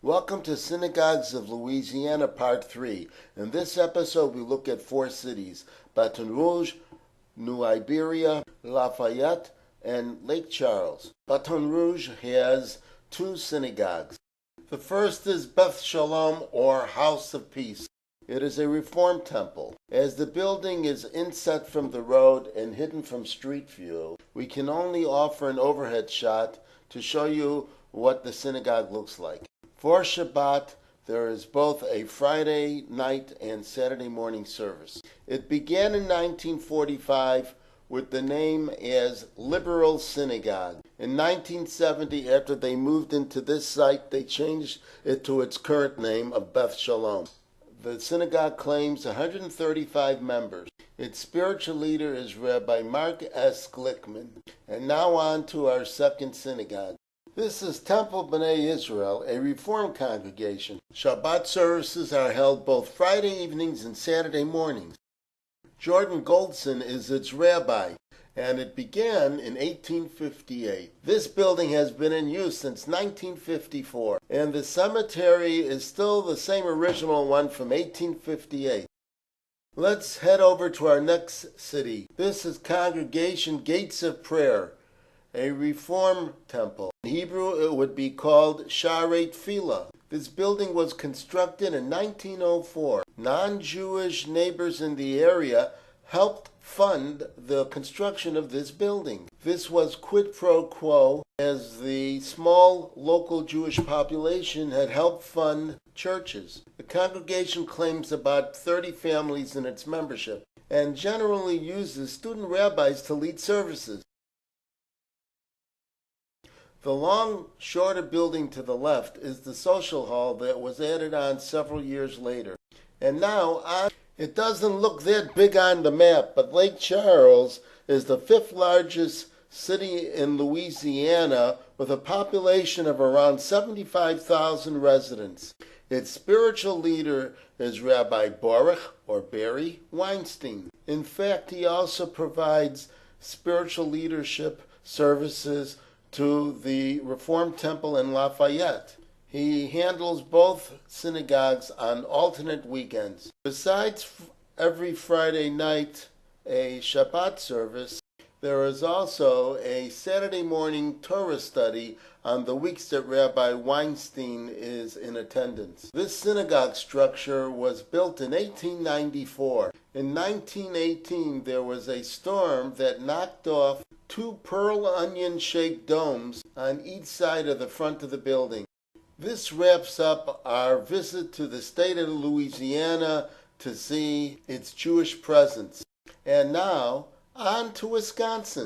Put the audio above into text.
Welcome to Synagogues of Louisiana, Part 3. In this episode, we look at 4 cities: Baton Rouge, New Iberia, Lafayette, and Lake Charles. Baton Rouge has 2 synagogues. The first is Beth Shalom, or House of Peace. It is a Reform temple. As the building is inset from the road and hidden from street view, we can only offer an overhead shot to show you what the synagogue looks like. For Shabbat, there is both a Friday night and Saturday morning service. It began in 1945 with the name as Liberal Synagogue. In 1970, after they moved into this site, they changed it to its current name of Beth Shalom. The synagogue claims 135 members. Its spiritual leader is Rabbi Mark S. Glickman. And now on to our second synagogue. This is Temple B'nai Israel, a Reform congregation. Shabbat services are held both Friday evenings and Saturday mornings. Jordan Goldson is its rabbi, and it began in 1858. This building has been in use since 1954, and the cemetery is still the same original one from 1858. Let's head over to our next city. This is Congregation Gates of Prayer, a Reform temple. In Hebrew, it would be called Sharei Tefillah. This building was constructed in 1904. Non-Jewish neighbors in the area helped fund the construction of this building. This was quid pro quo, as the small local Jewish population had helped fund churches. The congregation claims about 30 families in its membership and generally uses student rabbis to lead services. The long, shorter building to the left is the social hall that was added on several years later. And now, it doesn't look that big on the map, but Lake Charles is the 5th largest city in Louisiana with a population of around 75,000 residents. Its spiritual leader is Rabbi Baruch, or Barry, Weinstein. In fact, he also provides spiritual leadership services to the Reform Temple in Lafayette. He handles both synagogues on alternate weekends. Besides every Friday night a Shabbat service, there is also a Saturday morning Torah study on the weeks that Rabbi Weinstein is in attendance. This synagogue structure was built in 1894. In 1918, there was a storm that knocked off 2 pearl onion-shaped domes on each side of the front of the building. This wraps up our visit to the state of Louisiana to see its Jewish presence. And now, on to Wisconsin.